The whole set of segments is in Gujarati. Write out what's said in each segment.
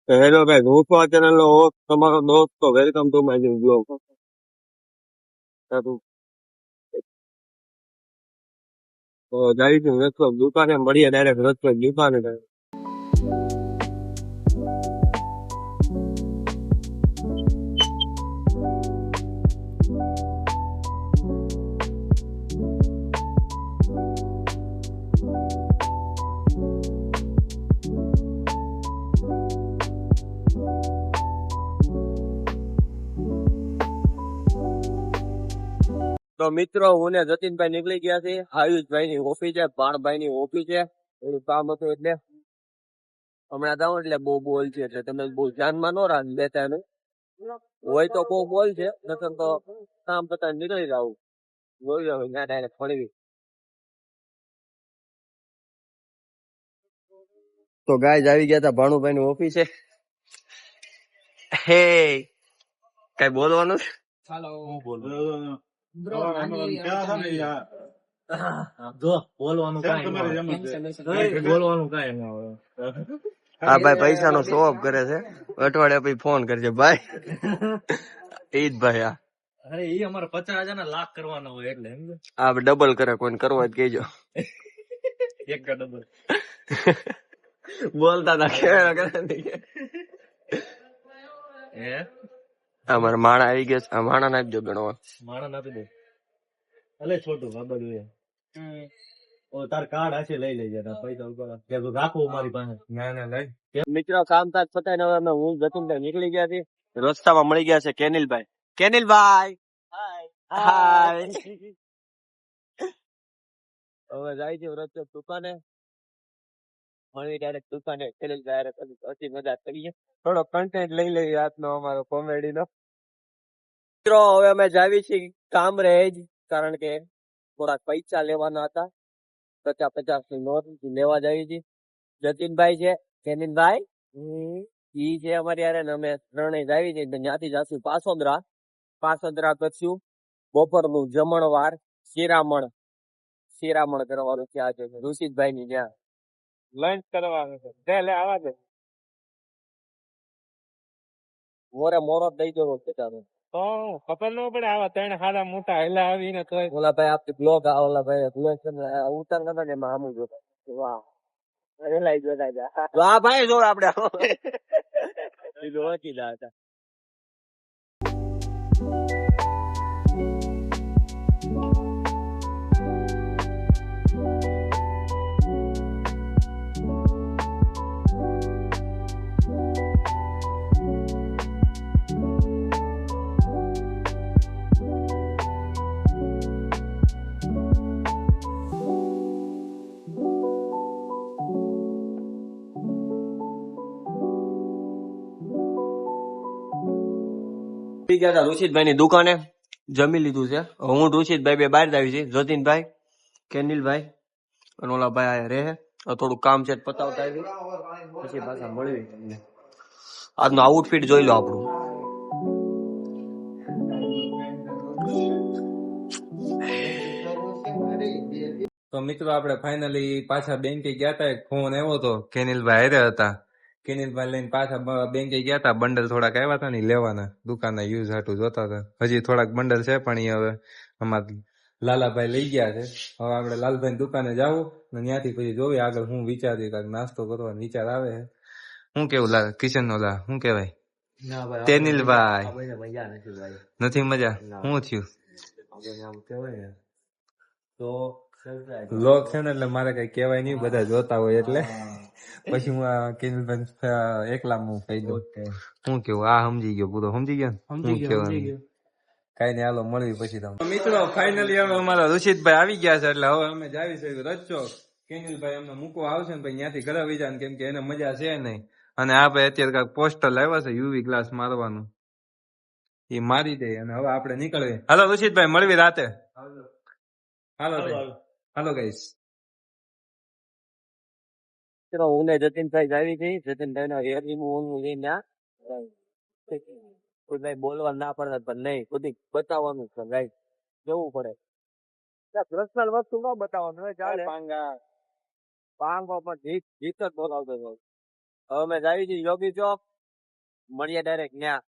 હેલો ભાઈ, હું છું આ ચેનલ નો host, તમારો દોસ્ત. તો welcome to my new blog. તો જાય છે રસોઈ દુકાને, મળીએ ડાયરેક્ટ રસોઈ દુકાને. તો મિત્રો, હું ને જતીનભાઈ નીકળી ગયા છે. આયુષભાઈ ની ઓફિસ છે, ભાણભાઈ ની ઓફિસ છે. એનું કામ હતું એટલે હમણાં જાઉં એટલે બહુ બોલ છે, એટલે તમે બહુ ધ્યાનમાં ન રાખ દેતા એનું હોય તો બહુ બોલ છે, નકર તો કામ પતા નીકળી જાવ. જોઈ હવે ત્યાં ડાયરેક્ટ ફળવી. તો ગાય આવી ગયા હતા ભાણુભાઈ ની ઓફિસે. હે કઈ બોલવાનું? ચાલો હું બોલું જો બોલવાનું કાંઈ ના હોય. હા ભાઈ, પૈસા નો શો ઓફ કરે છે. અઠવાડિયા પછી ફોન કરજે ભાઈ. ઈદ ભાઈ અરે ઈ અમારે 50,000 ના લાખ કરવાના હોય એટલે આ ડબલ કરે, કોઈને કરવો હોય તો કહેજો. એક કા ડબલ બોલતા હતા કેવા કરે હે અમારા માણા આવી ગયા છે. આ માણા નાખી દો ગણવા. માણસ આપી દે. અલે છોટું આ બધું એ ઓ તાર કાર્ડ હશે લઈ લેજે. તાર પૈસા ઉપર કે રાખો મારી પાસે. ના ના લઈ મિત્રો, કામકાજ પતાઈને હવે અમે હું જતીનભાઈ નીકળી ગયા છે. રસ્તામાં મળી ગયા છે કેનિલભાઈ. કેનિલભાઈ હાય. હવે જાય છે રસ્તે દુકાને. મળી ડાયરેક્ટ દુકાને. કેનિલભાઈ અતિ મજા કરીએ, થોડો કન્ટેન્ટ લઈ લઈએ આજનો અમારો કોમેડી નો. મિત્રો, હવે અમે જાવી છીએ કામરેજ, કારણ કે થોડાક પૈસા લેવાના હતા. 50-50 ની નોટ લેવા જાવી છીએ. જતીનભાઈ છે, કેનિનભાઈ ઈ છે અમારી યારે, ને અમે ત્રણેય જાવી છીએ. ત્યાંથી જાશું પાસોદરા. પાસોદરા કરશું બપોરનું જમણવાર. શિરામણ કરવાનું છે આજે ઋષિતભાઈ ની ત્યાં લંચ કરવાનું છે. લે આવા દે મોરો દઈ દેવો છે તારો. તો ખબર ન પડે આવા ત્રણ હારા મોટા હેલા આવીને તો ઓલા ભાઈ આપડે બ્લોગ ઓલા ભાઈ ઉતાર કરતા ને એમાં આમું જોતા. વાહ રેલાઈ જોતા. વાહ ભાઈ જો આપડે ઓળખીતા હતા. ઋષિતભાઈ ની દુકાને જમી લીધું છે. હું ઋષિતભાઈ બે બહાર આવી છે. જતીનભાઈ, કેનિલભાઈ અને ઓલા ભાઈ રહે. થોડું કામ છે પતાવતા આવી પછી પાછા મળવી. આજનું આઉટફિટ જોઈ લો આપણું. તો મિત્રો આપણે ફાઇનલી પાછા બેંકે ગયા હતા. એક ફોન આવ્યો હતો, કેનિલભાઈ હારે હતા. કેનિલભાઈ લઈને પાછા બેંકે ગયા હતા. બંડલ થોડાક આવ્યા હતા ને લેવાના, દુકાનના યુઝ હાટું જોતા હતા. હજી થોડાક બંડલ છે પણ એ હવે અમારા લાલાભાઈ લઈ ગયા છે. હવે આપણે લાલભાઈ દુકાને જાવું ને ત્યાંથી પછી જોઈએ આગળ હું વિચારી કાંઈક નાસ્તો કરવાનો વિચાર આવે છે. શું કેવું કિશન નો શું કેવાય કેનિલભાઈ? નથી મજા? શું થયું? તો લોક છે ને એટલે મારે કઈ કેવાય નહીં, બધા જોતા હોય એટલે પછી હું આ કિનભાઈ એકલા હું કહી દઉં. શું કેવું? આ સમજી ગયો, પૂરો સમજી ગયો ને શું કેવાનું. કઈ નઈ, હાલો મળવી પછી તમે. મિત્રો ફાઇનલી હવે અમારા ઋષિતભાઈ આવી ગયા છે, એટલે હવે અમે જાવી છે રચો. કેનિલભાઈ અમને મૂકવા આવશે ને પછી ત્યાંથી ઘરે વહી જાય, કેમ કે એને મજા છે નહીં. અને આ ભાઈ અત્યારે કાંઈક પોસ્ટર લાવ્યા છે યુવી ગ્લાસ મારવાનું, એ મારી દે અને હવે આપણે નીકળીએ. હાલો ઋષિતભાઈ, મળવી રાતે. હાલો હાલો ગાઈસ. ચલો હું ને જતીનભાઈ જાવી ગઈ. જતીનભાઈ ના હેર રિમૂવલ લઈને કોઈ ભાઈ બોલવા ના પડે પણ નહીં, બધી બતાવવાનું છે ગાઈસ, જવું પડે. પર્સનલ વસ્તુ ન બતાવવાનું હોય ચાલે. પાંગો પણ જીત જ બોલાવતો હતો. હવે મેં જાવી હતી યોગી ચોક. મળીએ ડાયરેક્ટ ન્યા.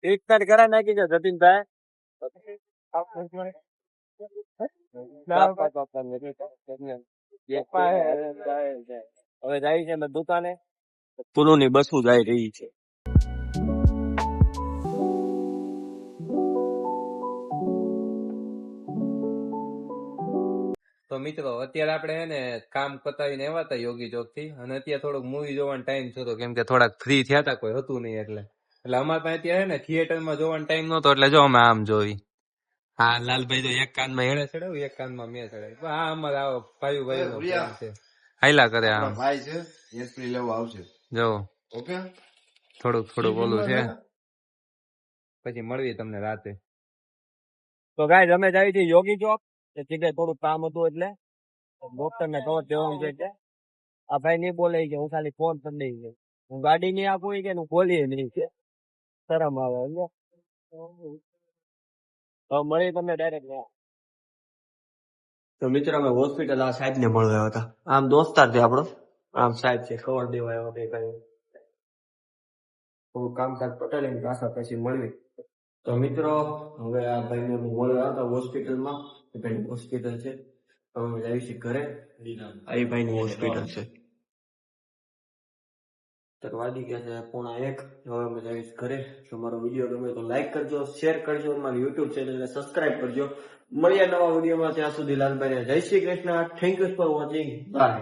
ટ્રીટમેન્ટ કરા નાખી છે જતીનભાઈ. હવે જાય છે દુકાને. પુલુ ની બસો જાય રહી છે. તો મિત્રો અત્યારે આપણે હે ને કામ પતાવીને આવ્યા હતા યોગી ચોક થી, અને અત્યારે થોડોક મૂવી જોવાનો ટાઈમ થયો કેમ કે થોડાક ફ્રી થયા હતા, કોઈ હતું નહીં એટલે અમારે પાસે અત્યારે ને થિયેટરમાં જોવાનો ટાઈમ નહોતો એટલે જો અમે આમ જોઈ. હા લાલભાઈ તો એક કાનમાં એને ચડાવ્યું, એક કાનમાં મેં ચડાવ્યું. હા અમારે આવો ભાઈ ભાઈ નો પ્રેમ છે, હાઈલા કરે આમ ભાઈ છે એસપી લેવા આવશે. જો ઓકે થોડુંક ઓલું છે. પછી મળવી તમને રાતે. તો ગાઈસ અમે જાય છે યોગી ચોક. એ જગ્યાએ થોડું કામ હતું એટલે ડોક્ટર ને કવર દેવાનું છે એટલે આ ભાઈ નહીં બોલે કે હું ખાલી ફોન કરી દઈ છે, હું ગાડી નહીં આપું કે હું બોલીએ નહીં છે, શરમ આવે એટલે. તો મળી તમને ડાયરેક્ટ. તો મિત્રો અમે હોસ્પિટલ આ સાહેબ ને મળવા હતા. આમ દોસ્તાર છે આપણો, આમ સાહેબ છે ખબર દેવા આવ્યો કઈ થોડું કામકાજ પટેલ પાછા પછી મળવી. તો મિત્રો હવે આ ભાઈ ને મળવા હતા હોસ્પિટલમાં. ભાઈ હોસ્પિટલ છે, અમે જઈએ છીએ ઘરે. આ ભાઈ ની હોસ્પિટલ છે. તો વાગી ગયા છે 1:45. હવે અમે જઈએ છીએ ઘરે. તમારો વિડીયો ગમે તો લાઈક કરજો, શેર કરજો, અમારી યુટ્યુબ ચેનલને સબસ્ક્રાઇબ કરજો. મળીએ નવા વિડીયોમાં. ત્યાં સુધી લાલભાઈ જય Shri Krishna. Thank you for watching. By.